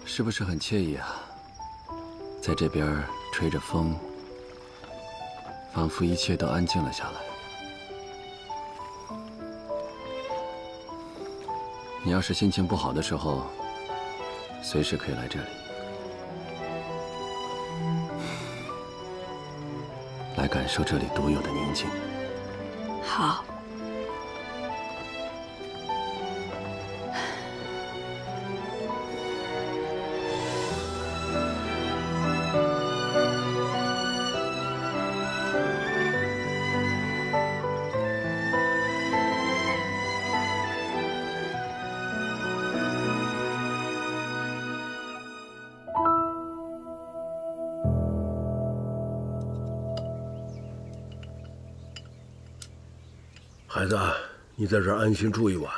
是不是很惬意啊？在这边吹着风，仿佛一切都安静了下来。你要是心情不好的时候，随时可以来这里，来感受这里独有的宁静。好。 孩子，你在这儿安心住一晚，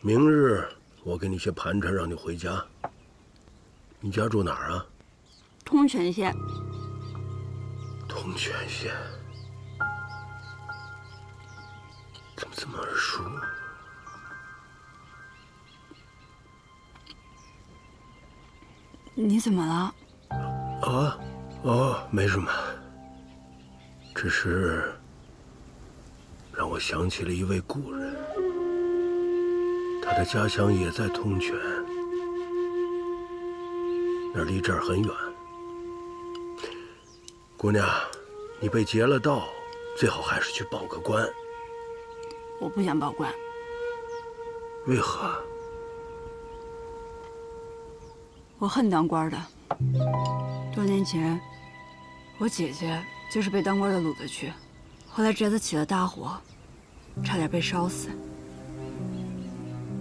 明日我给你些盘缠，让你回家。你家住哪儿啊？通泉县。通泉县，怎么这么耳熟？你怎么了？没什么，只是。 让我想起了一位故人，他的家乡也在通泉，那离这儿很远。姑娘，你被劫了道，最好还是去报个官。我不想报官。为何？我恨当官的。多年前，我姐姐就是被当官的掳了去。 后来宅子起了大火，差点被烧死。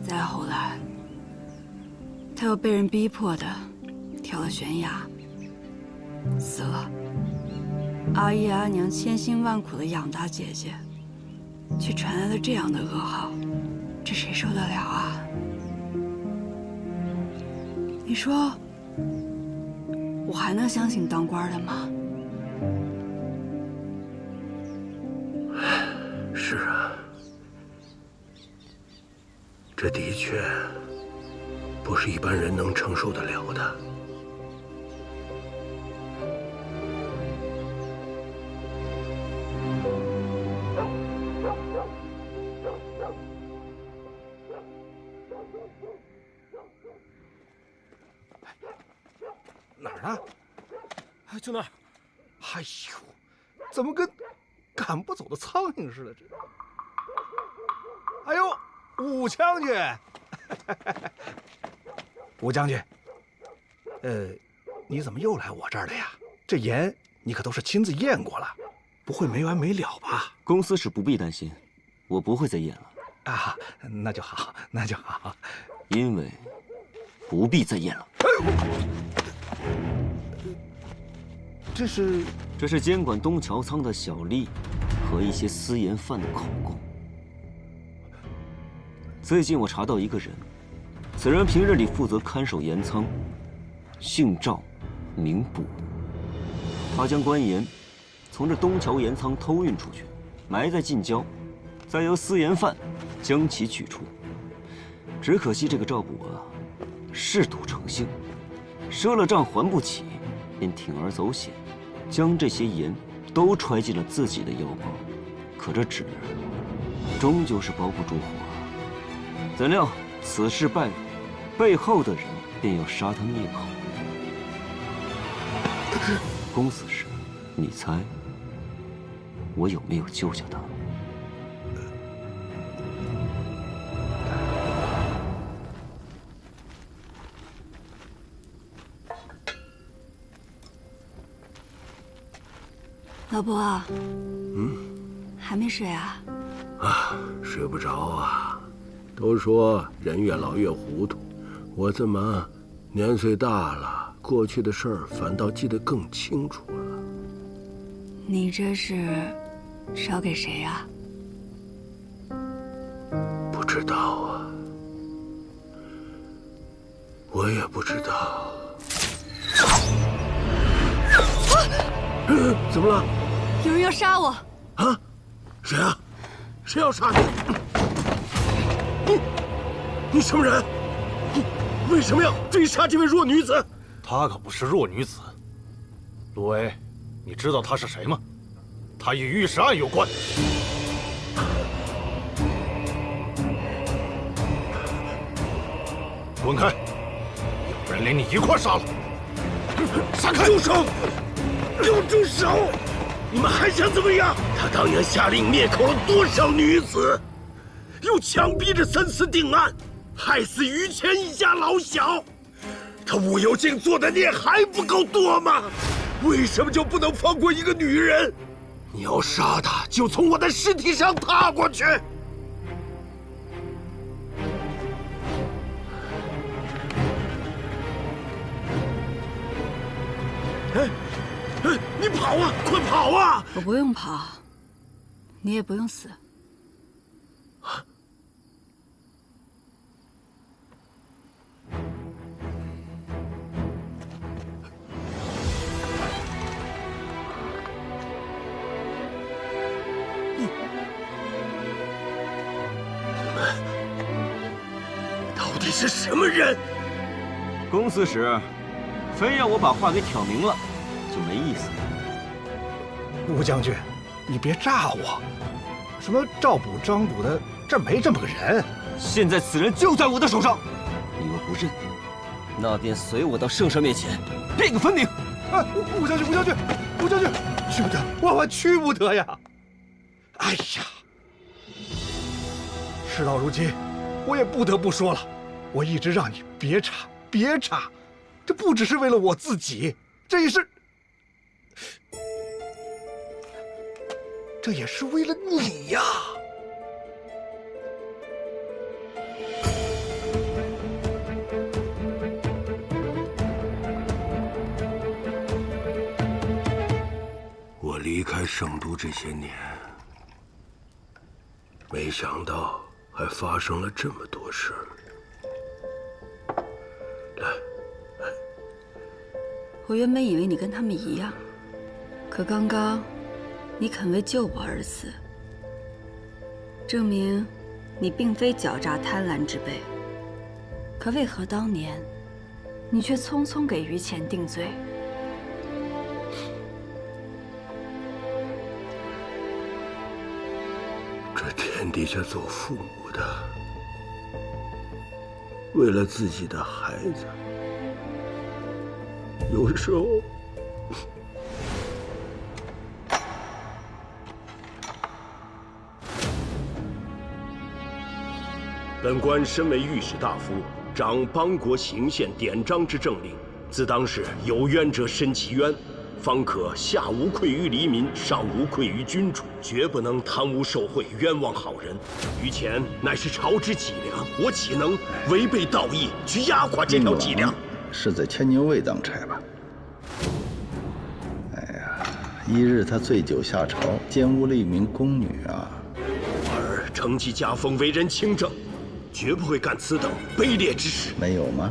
再后来，他又被人逼迫的跳了悬崖，死了。阿姨阿娘千辛万苦的养大姐姐，却传来了这样的噩耗，这谁受得了啊？你说，我还能相信当官的吗？ 是啊，这的确不是一般人能承受得了的。哪儿呢？就那儿。哎呦，怎么跟赶不走的苍蝇似的？这。哎呦，武将军，武将军，你怎么又来我这儿了呀？这盐你可都是亲自验过了，不会没完没了吧？公司是不必担心，我不会再验了。啊，那就好，那就好。因为不必再验了。这是监管东桥仓的小丽和一些私盐贩的口供。最近我查到一个人，此人平日里负责看守盐仓，姓赵，名卜。他将官盐从这东桥盐仓偷运出去，埋在近郊，再由私盐贩将其取出。只可惜这个赵卜啊，嗜赌成性，赊了账还不起，便铤而走险，将这些盐都揣进了自己的腰包。可这纸终究是包不住火啊！怎料此事败露，背后的人便要杀他灭口。公子时，你猜我有没有救下他？老伯，还没睡啊？啊，睡不着啊。都说人越老越糊涂，我怎么年岁大了，过去的事儿反倒记得更清楚了？你这是烧给谁呀？不知道啊，我也不知道。怎么了？有人要杀我！啊？谁啊？谁要杀你？你什么人？你为什么要追杀这位弱女子？她可不是弱女子。陆威，你知道她是谁吗？她与玉石案有关。滚开！要不然连你一块杀了！闪开！住手！给我住手！你们还想怎么样？他当年下令灭口了多少女子，又强逼着三司定案，害死于谦一家老小。他武有敬做的孽还不够多吗？为什么就不能放过一个女人？你要杀她，就从我的尸体上踏过去。你跑啊！快跑啊！我不用跑，你也不用死。你们到底是什么人？公司时，非要我把话给挑明了，就没意思了。吴将军，你别诈我！什么赵卜、张卜的，这没这么个人。现在此人就在我的手上，你若不认，那便随我到圣上面前，辩个分明。啊，吴将军，吴将军，吴将军，去不得，万万去不得呀！哎呀，事到如今，我也不得不说了，我一直让你别查，别查，这不只是为了我自己，这也是为了你呀！我离开圣都这些年，没想到还发生了这么多事儿。来，我原本以为你跟他们一样，可刚刚你肯为救我而死，证明你并非狡诈贪婪之辈。可为何当年你却匆匆给于谦定罪？这天底下做父母的，为了自己的孩子，有时候本官身为御史大夫，掌邦国行宪典章之政令，自当是有冤者伸其冤，方可下无愧于黎民，上无愧于君主，绝不能贪污受贿，冤枉好人。于前乃是朝之脊梁，我岂能违背道义，去压垮这条脊梁？是在牵牛卫当差吧？哎呀，一日他醉酒下朝，奸污了一名宫女啊！而承继家风，为人清正，绝不会干此等卑劣之事。没有吗？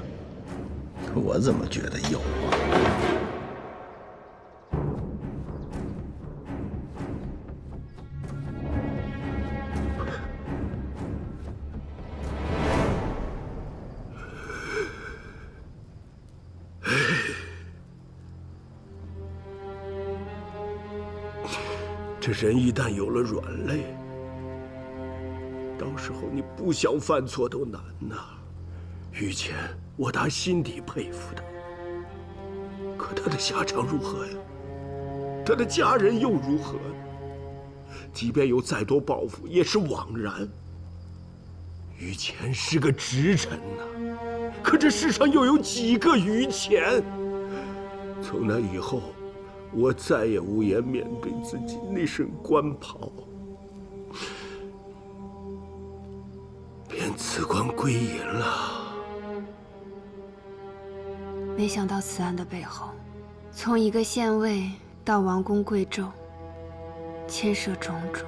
我怎么觉得有啊？这人一旦有了软肋，到时候你不想犯错都难呐。于谦，我打心底佩服他，可他的下场如何呀？他的家人又如何呢？即便有再多抱负，也是枉然。于谦是个直臣呐，可这世上又有几个于谦？从那以后，我再也无颜面对自己那身官袍，便辞官归隐了。没想到此案的背后，从一个县尉到王公贵胄，牵涉种种，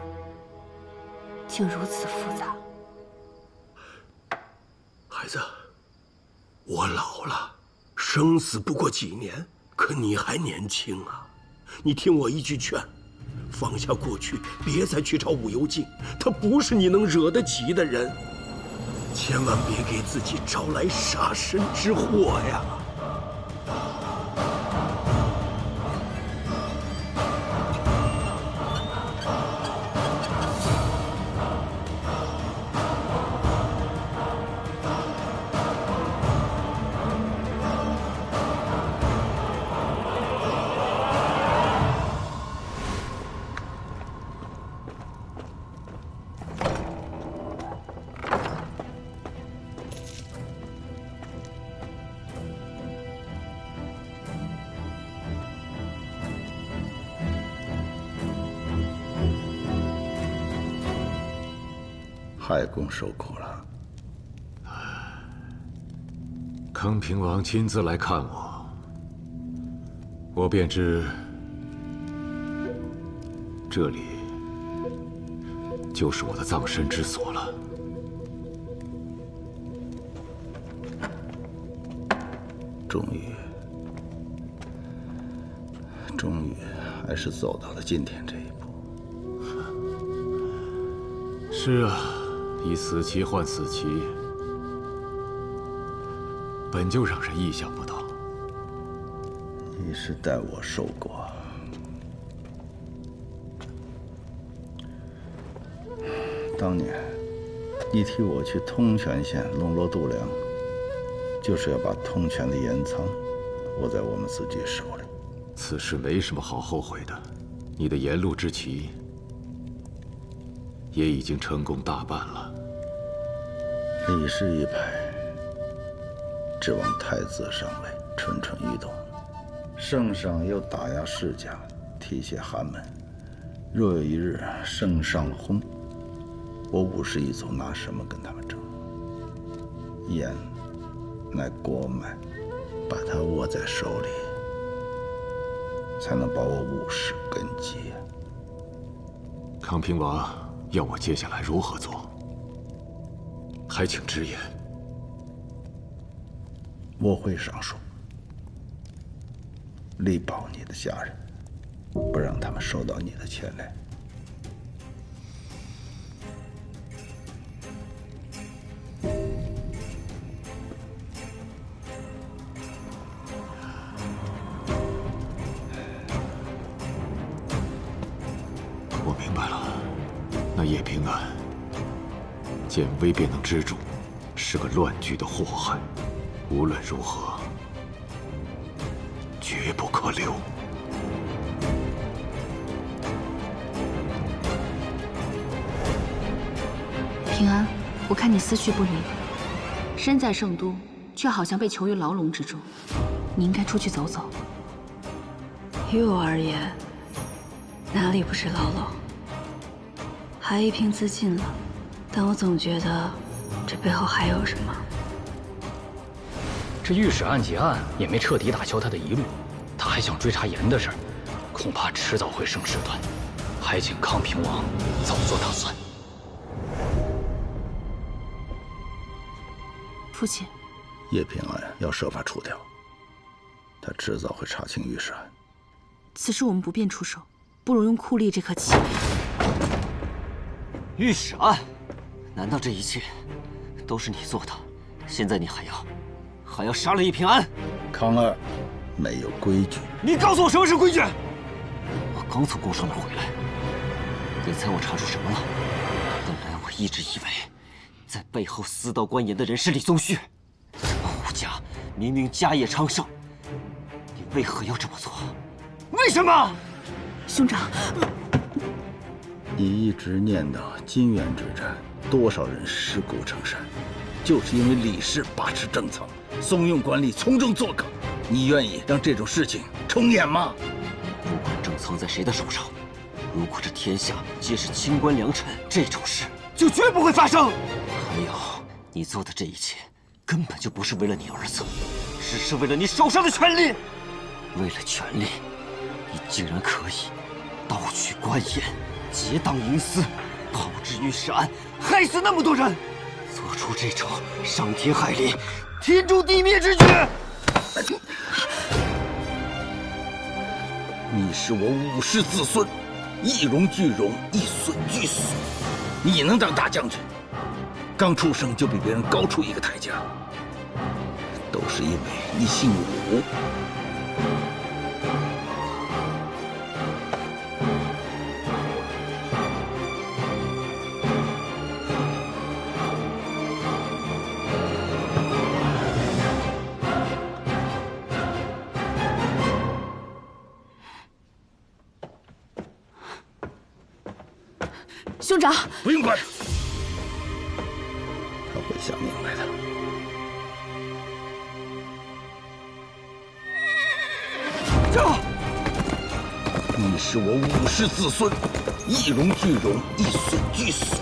竟如此复杂。孩子，我老了，生死不过几年，可你还年轻啊！你听我一句劝，放下过去，别再去找武攸敬，他不是你能惹得起的人，千万别给自己招来杀身之祸呀！海公受苦了。康平王亲自来看我，我便知这里就是我的葬身之所了。终于，还是走到了今天这一步。是啊，以死期换死期，本就让人意想不到。你是待我受过。当年，你替我去通泉县笼络度粮，就是要把通泉的盐仓握在我们自己手里。此事没什么好后悔的，你的沿路之棋也已经成功大半了。李氏一派指望太子上位，蠢蠢欲动；圣上又打压世家，提携寒门。若有一日圣上了薨，我武氏一族拿什么跟他们争？盐乃国脉，把它握在手里，才能保我武氏根基。康平王要我接下来如何做？还请直言。我会上书，力保你的家人，不让他们受到你的牵连。我明白了，那叶平安见微便能知主，是个乱局的祸害。无论如何，绝不可留。平安，我看你思绪不宁，身在圣都，却好像被囚于牢笼之中。你应该出去走走。于我而言，哪里不是牢笼？还一平自尽了，但我总觉得这背后还有什么。这御史案结案也没彻底打消他的疑虑，他还想追查严的事儿，恐怕迟早会生事端，还请康平王早做打算。父亲，叶平安要设法除掉，他迟早会查清御史案。此事我们不便出手，不如用酷吏这颗棋。御史案，难道这一切都是你做的？现在你还要杀了叶平安？康二，没有规矩。你告诉我什么是规矩？我刚从宫上那儿回来，你猜我查出什么了？本来我一直以为，在背后私盗官盐的人是李宗旭。胡家明明家业昌盛，你为何要这么做？为什么？兄长，你一直念叨金元之战，多少人尸骨成山，就是因为李氏把持政策，怂恿官吏从中作梗。你愿意让这种事情重演吗？不管政仓在谁的手上，如果这天下皆是清官良臣，这种事就绝不会发生。还有，你做的这一切根本就不是为了你儿子，只是为了你手上的权力。为了权力，你竟然可以盗取官盐，结党营私，炮制御史案，害死那么多人，做出这种伤天害理、天诛地灭之举。你是我5世子孙，一荣俱荣，一损俱损。你能当大将军，刚出生就比别人高出一个台阶，都是因为你姓武。兄长，不用管，他会想明白的。这，你是我5世子孙，一荣俱荣，一损俱损。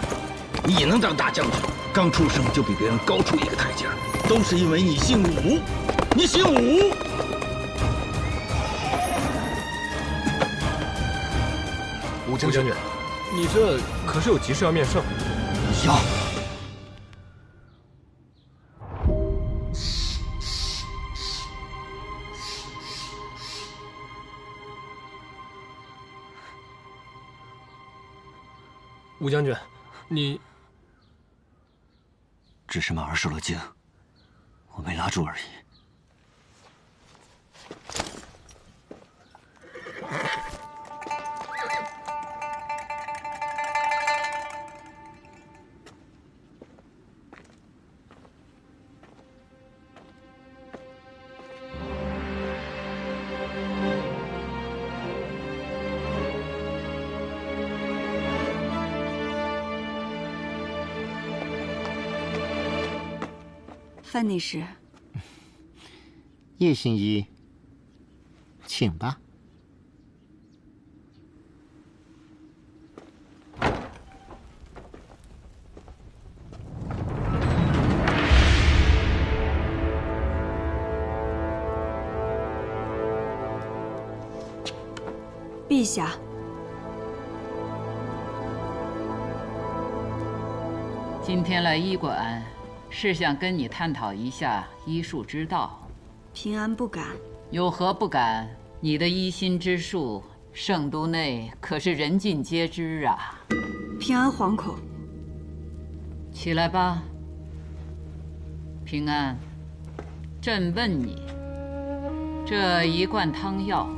你能当大将军，刚出生就比别人高出一个台阶，都是因为你姓武。你姓武。武将军，你这可是有急事要面圣。要。武将军，你只是马儿受了惊，我没拉住而已。范内侍，叶行医，请吧。陛下，今天来医馆，是想跟你探讨一下医术之道。平安不敢。有何不敢？你的医心之术，圣都内可是人尽皆知啊。平安惶恐。起来吧。平安，朕问你，这一罐汤药，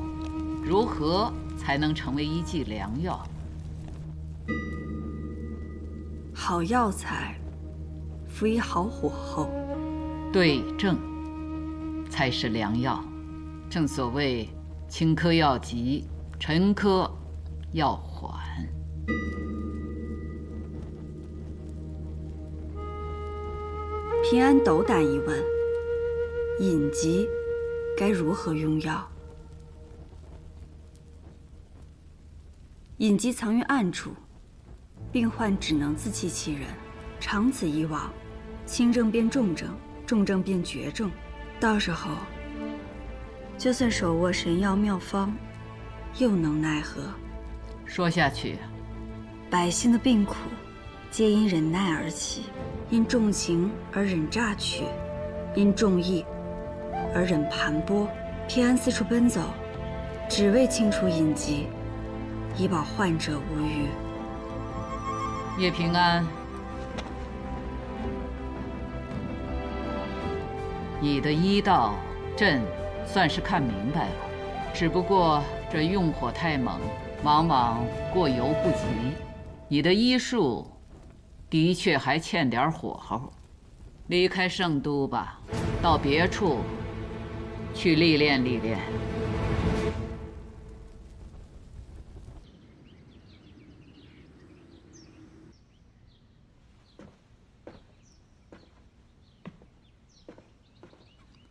如何才能成为一剂良药？好药材，服以好火候，对症才是良药。正所谓轻科要急，沉科要缓。平安斗胆一问：隐疾该如何用药？隐疾藏于暗处，病患只能自欺欺人。长此以往，轻症变重症，重症变绝症，到时候，就算手握神药妙方，又能奈何？说下去，百姓的病苦，皆因忍耐而起，因重情而忍榨取，因重义而忍盘剥。平安四处奔走，只为清除隐疾，以保患者无虞。叶平安，你的医道，朕算是看明白了，只不过这用火太猛，往往过犹不及。你的医术，的确还欠点火候。离开圣都吧，到别处去历练历练。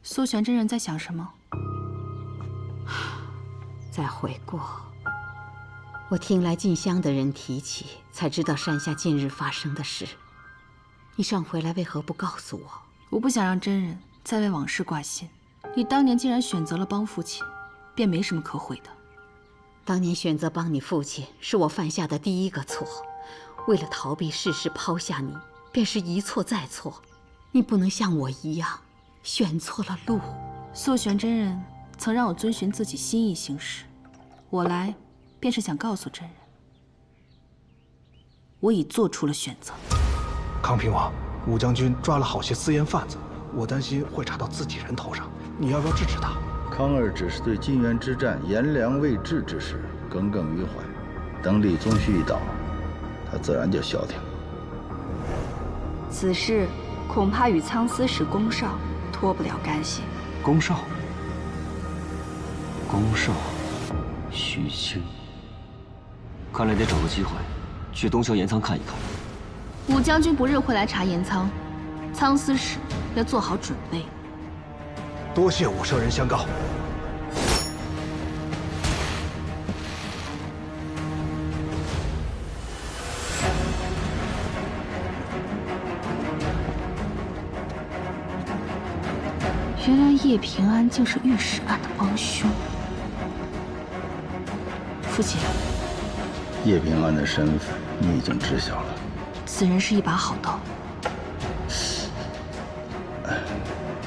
苏玄真人在想什么？在回顾。我听来进香的人提起，才知道山下近日发生的事。你上回来为何不告诉我？我不想让真人再为往事挂心。你当年既然选择了帮父亲，便没什么可悔的。当年选择帮你父亲，是我犯下的第一个错。为了逃避事实抛下你，便是一错再错。你不能像我一样，选错了路。素玄真人曾让我遵循自己心意行事，我来便是想告诉真人，我已做出了选择。康平王，武将军抓了好些私盐贩子，我担心会查到自己人头上，你要不要制止他？康儿只是对金元之战颜良未至之事耿耿于怀，等李宗旭一倒，他自然就消停。此事恐怕与苍司使宫少脱不了干系。宫少，徐清，看来得找个机会去东郊盐仓看一看。武将军不日会来查盐仓，苍司使要做好准备。多谢武舍人相告。原来叶平安竟是御史案的帮凶。父亲，叶平安的身份你已经知晓了。此人是一把好刀，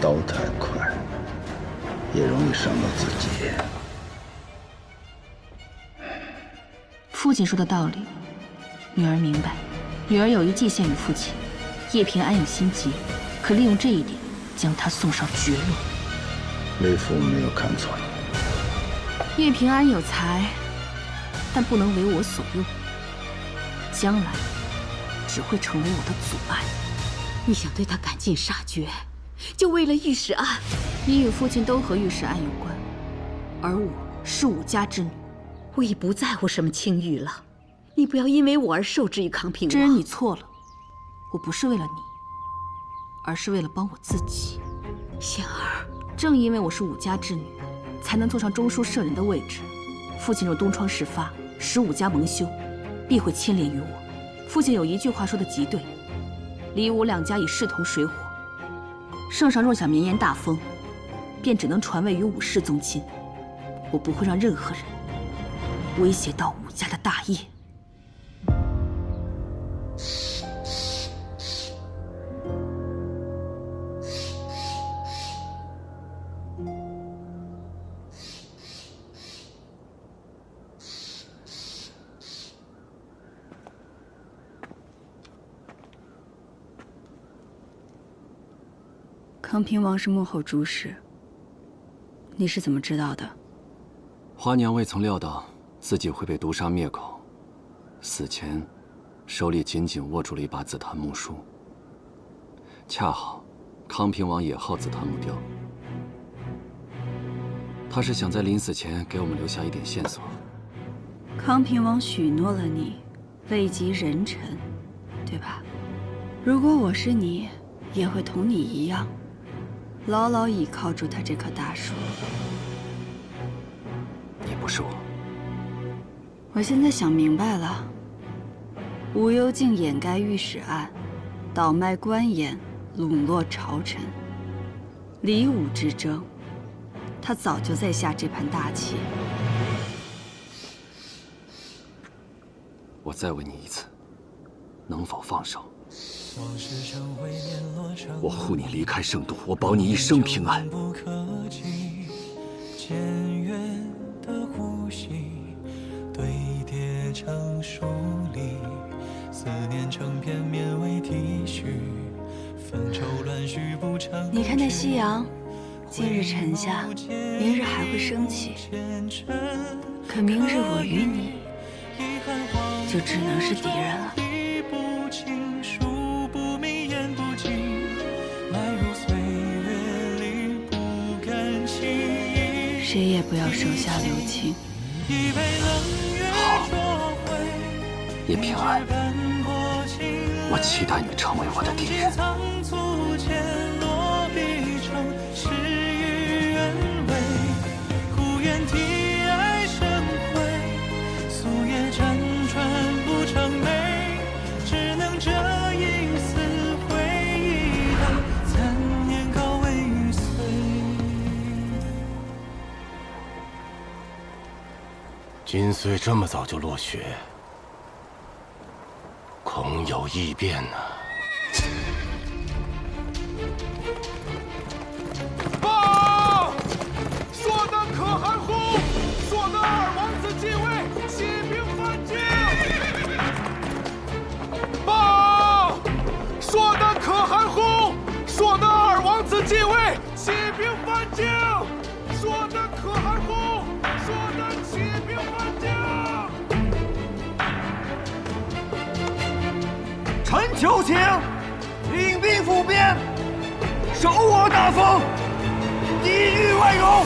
刀太快，也容易伤到自己。父亲说的道理，女儿明白。女儿有意祭献于父亲，叶平安有心急，可利用这一点将他送上绝路。为父没有看错你。叶平安有才，但不能为我所用，将来只会成为我的阻碍。你想对他赶尽杀绝，就为了御史案？你与父亲都和御史案有关，而我是武家之女，我已不在乎什么清誉了。你不要因为我而受制于康平王。真人，你错了，我不是为了你，而是为了帮我自己。仙儿，正因为我是武家之女，才能坐上中书舍人的位置。父亲若东窗事发，使武家蒙羞，必会牵连于我。父亲有一句话说的极对，李武两家已势同水火，圣上若想绵延大风，便只能传位于武氏宗亲。我不会让任何人威胁到武家的大业。康平王是幕后主使，你是怎么知道的？花娘未曾料到自己会被毒杀灭口，死前手里紧紧握住了一把紫檀木梳。恰好康平王也好紫檀木雕，他是想在临死前给我们留下一点线索。康平王许诺了你，位极人臣，对吧？如果我是你，也会同你一样，牢牢倚靠住他这棵大树。你不是我，我现在想明白了，无忧镜掩盖御史案，倒卖官盐，笼络朝臣，李武之争，他早就在下这盘大棋。我再问你一次，能否放手？我护你离开圣都，我保你一生平安。堆叠成疏离，思念成片绵为体恤，纷愁乱绪不成。你看那夕阳，今日沉下，明日还会升起。可明日我与你，就只能是敌人了。谁也不要手下留情。好，叶平安，我期待你成为我的敌人。金穗这么早就落雪，恐有异变呢。报！说的可汗乎？说的二王子继位，起兵反京。报！说的可汗乎？说的二王子继位，起兵反京。说的可汗乎？说的起兵反京。臣求请，领兵赴边，守我大封，抵御外戎。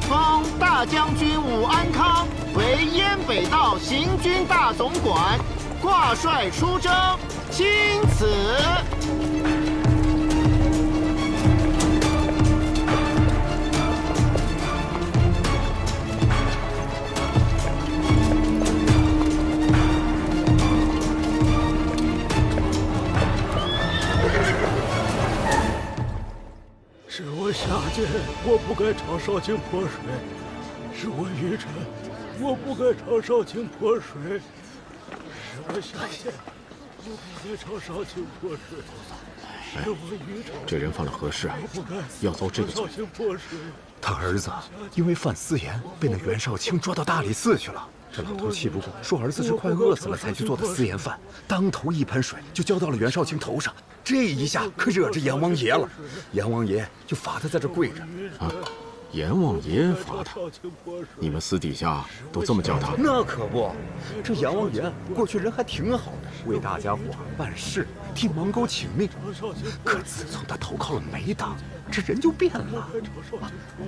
封大将军武安康为燕北道行军大总管，挂帅出征，钦此。是我下贱，我不该朝少卿泼水；是我愚蠢，我不该朝少卿泼水；是我下贱，我不该朝少卿泼水；是我愚蠢。这人犯了何事啊？要遭这个罪？他儿子因为犯私盐，被那袁绍卿抓到大理寺去了。这老头气不过，说儿子是快饿死了才去做的私盐饭，当头一盆水就浇到了袁绍卿头上。这一下可惹着阎王爷了，阎王爷就罚他在这跪着。啊，阎王爷罚他？你们私底下都这么叫他？那可不，这阎王爷过去人还挺好的，为大家伙办事，替盲沟请命。可自从他投靠了梅党，这人就变了，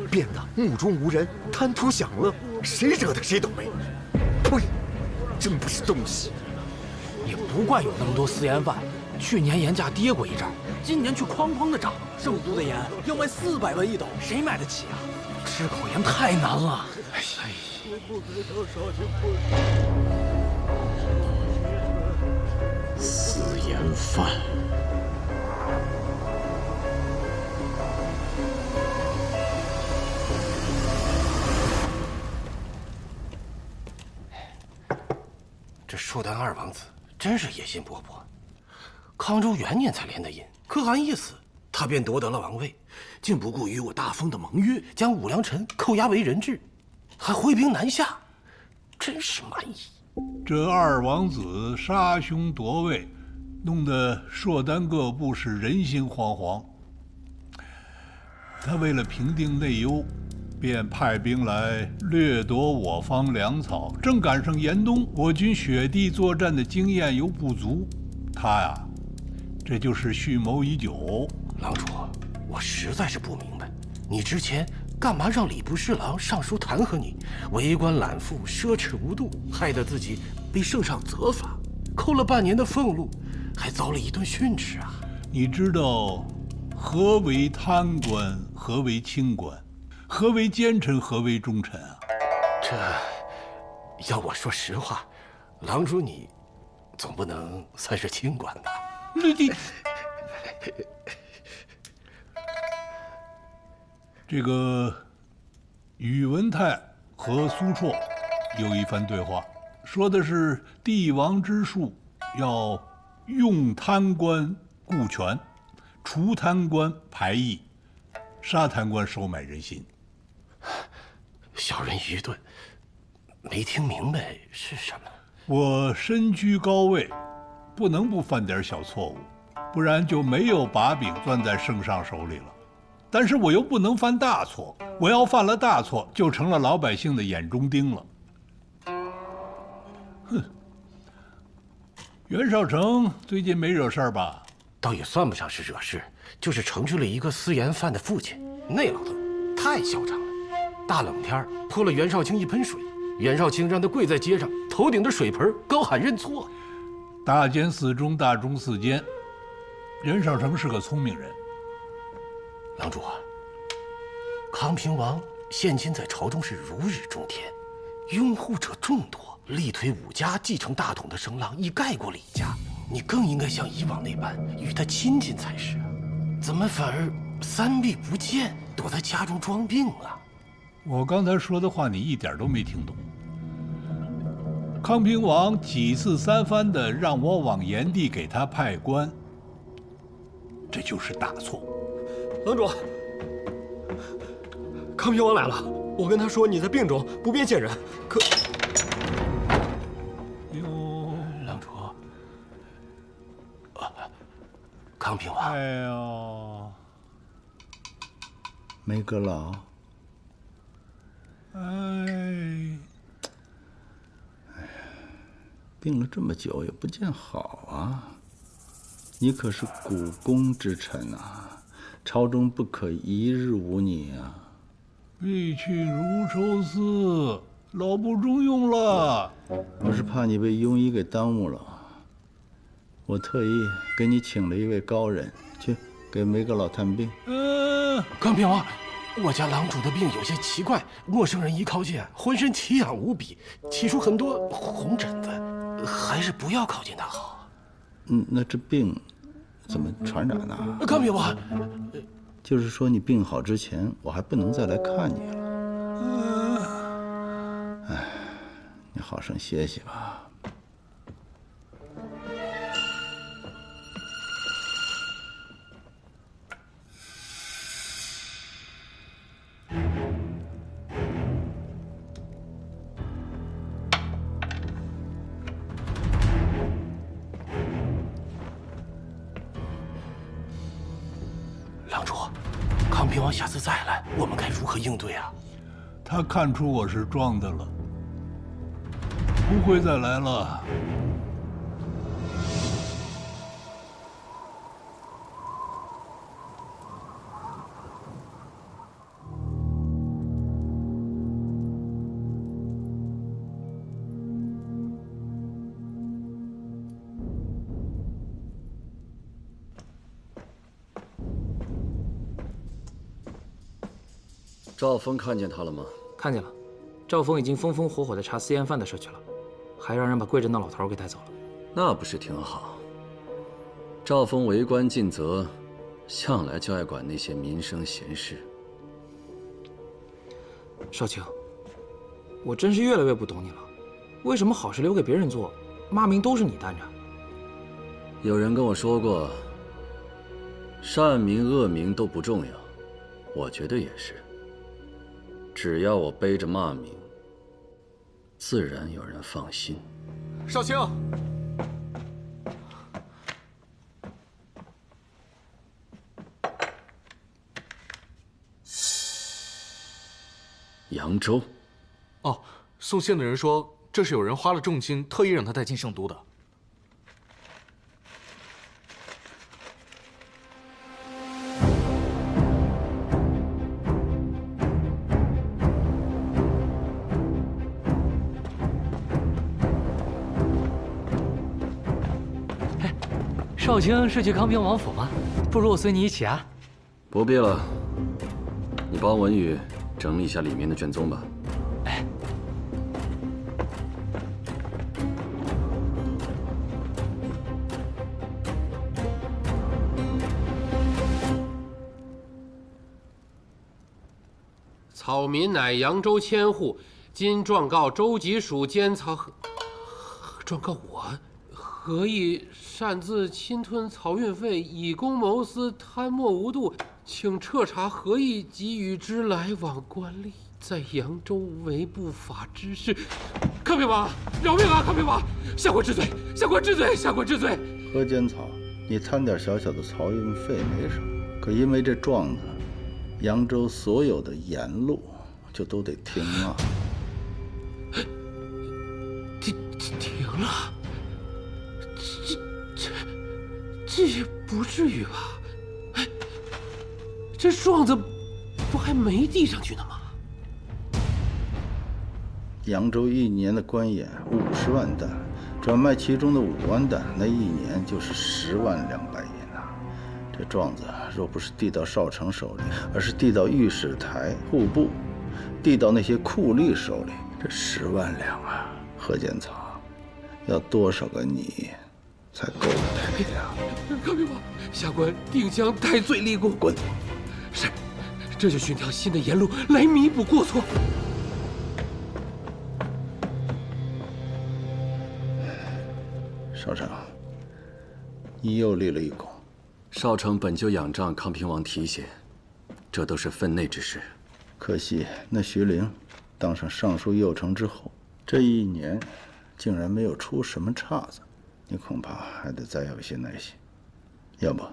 变得目中无人，贪图享乐，谁惹得谁倒霉。呸！真不是东西。也不怪有那么多私盐贩。去年盐价跌过一阵，今年却哐哐的涨。圣都的盐要卖400万一斗，谁买得起啊？吃口盐太难了。哎呀！私盐贩。这硕丹二王子真是野心勃勃。康州元年才连的印，可汗一死，他便夺得了王位，竟不顾与我大封的盟约，将武良臣扣押为人质，还挥兵南下，真是蛮夷。这二王子杀兄夺位，弄得硕丹各部是人心惶惶。他为了平定内忧，便派兵来掠夺我方粮草。正赶上严冬我军雪地作战的经验又不足，他呀，这就是蓄谋已久。郎主，我实在是不明白，你之前干嘛让礼部侍郎上书弹劾你，为官揽赋，奢侈无度，害得自己被圣上责罚，扣了半年的俸禄，还遭了一顿训斥啊！你知道何为贪官？何为清官？何为奸臣？何为忠臣啊？这，要我说实话，郎主你，总不能算是清官吧？你，这个宇文泰和苏绰有一番对话，说的是帝王之术要用贪官顾权，除贪官排异，杀贪官收买人心。小人愚钝，没听明白是什么。我身居高位，不能不犯点小错误，不然就没有把柄攥在圣上手里了。但是我又不能犯大错，我要犯了大错，就成了老百姓的眼中钉了。哼，袁绍成最近没惹事儿吧？倒也算不上是惹事，就是惩治了一个私盐贩的父亲。那老头太嚣张了，大冷天泼了袁绍清一盆水，袁绍清让他跪在街上，头顶着水盆高喊认错。大奸四忠，大忠四奸。袁绍成是个聪明人。郎主啊，康平王现今在朝中是如日中天，拥护者众多，力推武家继承大统的声浪已盖过李家。你更应该像以往那般与他亲近才是啊！怎么反而三避不见，躲在家中装病啊？我刚才说的话你一点都没听懂。康平王几次三番的让我往炎帝给他派官，这就是大错。郎主，康平王来了，我跟他说你在病中，不便见人。可，郎主，康平王，哎呦，梅阁老，病了这么久也不见好啊！你可是股肱之臣啊！朝中不可一日无你啊！必去如抽丝，老不中用了。我是怕你被庸医给耽误了，我特意给你请了一位高人，去给梅阁老探病。康平王，我家郎主的病有些奇怪，陌生人一靠近，浑身奇痒无比，起出很多红疹子，还是不要靠近他好。那这病怎么传染呢？康平王，就是说你病好之前，我还不能再来看你了。哎，你好生歇息吧。康平王下次再来，我们该如何应对啊？他看出我是装的了，不会再来了。赵峰看见他了吗？看见了，赵峰已经风风火火地查私盐贩的事去了，还让人把跪着那老头给带走了。那不是挺好？赵峰为官尽责，向来就爱管那些民生闲事。少卿，我真是越来越不懂你了，为什么好事留给别人做，骂名都是你担着？有人跟我说过，善名恶名都不重要，我觉得也是。只要我背着骂名，自然有人放心。少卿，扬州。哦，送信的人说，这是有人花了重金，特意让他带进圣都的。少卿是去康平王府吗？不如我随你一起啊。不必了，你帮文宇整理一下里面的卷宗吧。哎。草民乃扬州千户，今状告州籍属监曹，状告我，何意擅自侵吞漕运费，以公谋私，贪墨无度，请彻查何意及与之来往官吏，在扬州为不法之事。康平王，饶命啊！康平王，下官知罪，下官知罪，下官知罪。何监草，你贪点小小的漕运费没什么，可因为这状子，扬州所有的沿路就都得停了。停了？这也不至于吧？哎，这状子不还没递上去呢吗？扬州一年的官盐50万担，转卖其中的5万担，那一年就是10万200银呐。这状子若不是递到少城手里，而是递到御史台、户部，递到那些酷吏手里，这10万两啊，何监草，要多少个你才够赔呀？康平王，下官定将戴罪立功。滚！是，这就寻条新的沿路来弥补过错。少城，你又立了一功。少城本就仰仗康平王提携，这都是分内之事。可惜那徐陵当上尚书右丞之后，这一年竟然没有出什么岔子，你恐怕还得再有一些耐心。要不，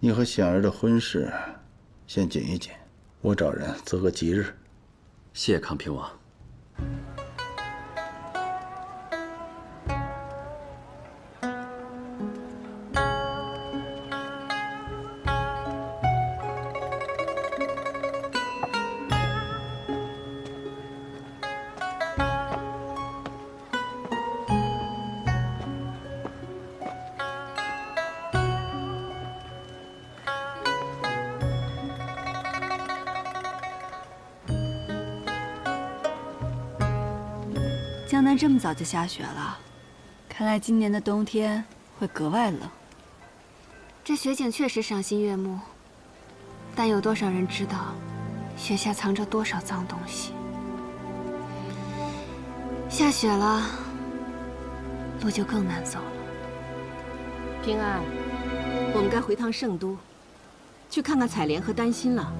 你和显儿的婚事先紧一紧，我找人择个吉日。谢康平王。江南这么早就下雪了，看来今年的冬天会格外冷。这雪景确实赏心悦目，但有多少人知道，雪下藏着多少脏东西？下雪了，路就更难走了。平安，我们该回趟圣都，去看看采莲和丹心了。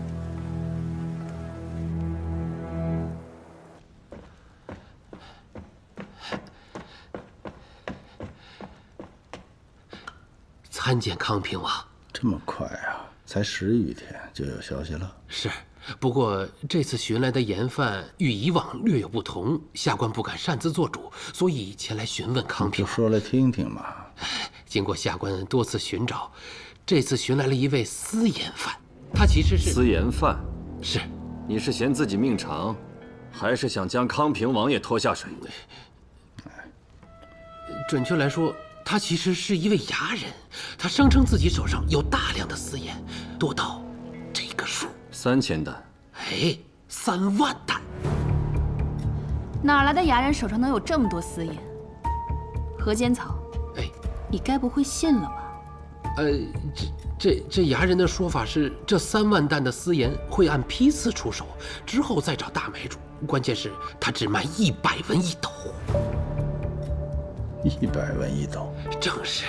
参见康平王。这么快啊？才10余天就有消息了？是，不过这次寻来的盐贩与以往略有不同，下官不敢擅自做主，所以前来询问康平王。就说来听听嘛。经过下官多次寻找，这次寻来了一位私盐贩，他其实是私盐贩。是，你是嫌自己命长，还是想将康平王也拖下水？准确来说，他其实是一位牙人，他声称自己手上有大量的私盐，多到这个数3000担。哎，3万担。哪来的牙人手上能有这么多私盐？何监草，哎，你该不会信了吧？这牙人的说法是，这3万担的私盐会按批次出手，之后再找大买主。关键是，他只卖100文1斗。100文1斗，正是。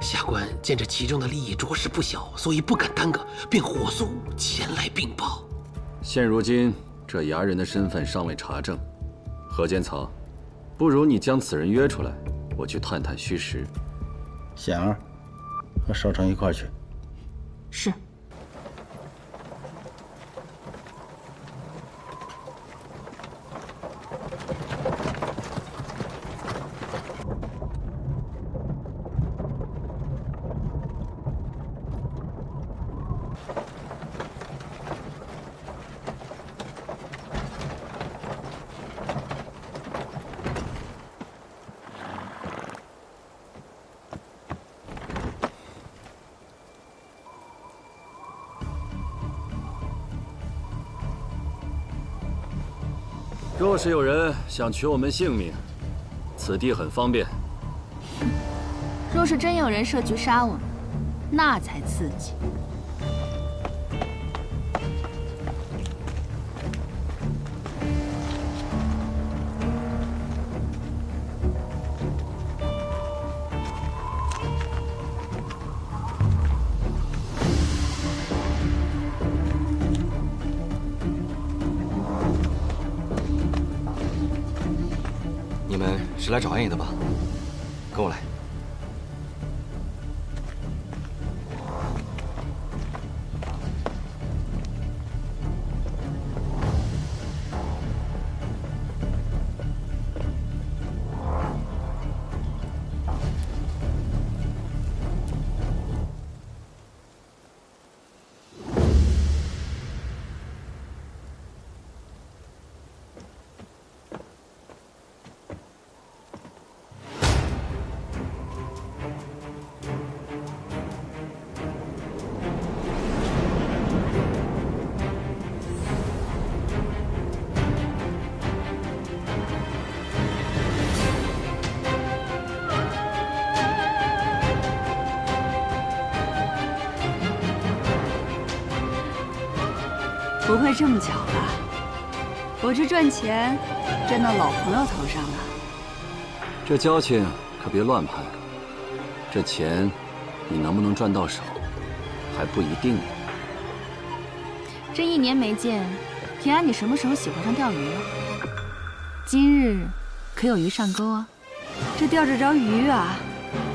下官见这其中的利益着实不小，所以不敢耽搁，便火速前来禀报。现如今这牙人的身份尚未查证，何监草，不如你将此人约出来，我去探探虚实。显儿，和少城一块去。是。若是有人想取我们性命，此地很方便。若是真有人设局杀我们，那才刺激。你们是来找暗夜的吧？跟我来。不会这么巧吧？我这赚钱挣到老朋友头上了。这交情可别乱攀，这钱你能不能赚到手，还不一定呢。这1年没见，平安，你什么时候喜欢上钓鱼了？今日可有鱼上钩啊？这钓着着鱼啊，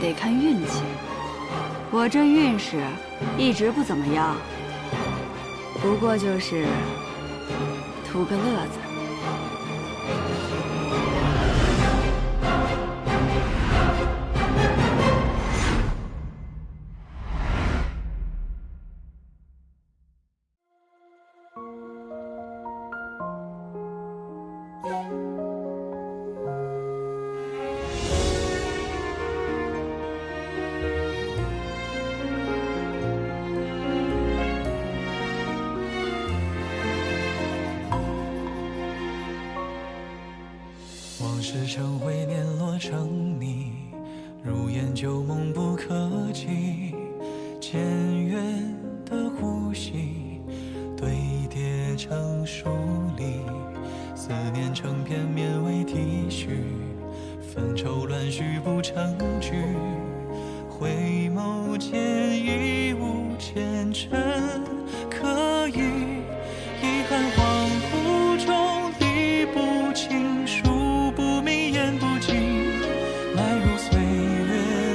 得看运气。我这运势一直不怎么样，不过就是图个乐子。往事成灰，碾落成泥，如烟旧梦不可及。简约的呼吸，堆叠成疏离，思念成片绵为体恤，纷愁乱絮不成句。回眸间已无前尘可语，遗憾恍惚中理不清，数不明言不尽，埋入岁月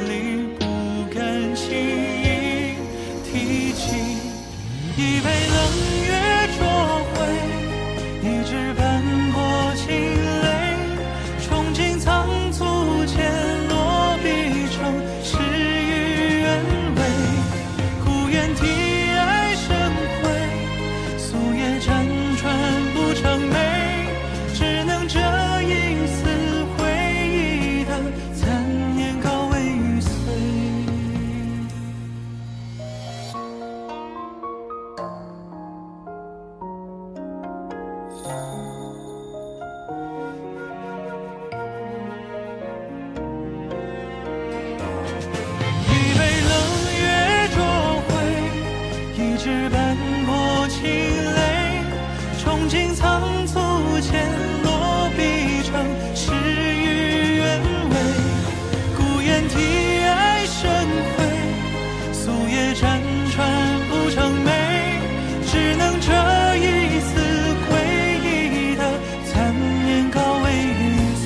里不敢轻易提起。一杯冷月灼灰，一纸斑驳清泪，憧憬仓促间落笔成诗与愿违。孤雁啼爱生辉，夙夜辗转不成美，只能这一丝回忆的残念告慰于岁。一杯冷月灼灰，一纸斑驳清泪，憧憬仓促间落笔成诗与愿违。孤雁啼爱生辉，夙夜辗转不成美，只能这一丝回忆的残念告慰于岁。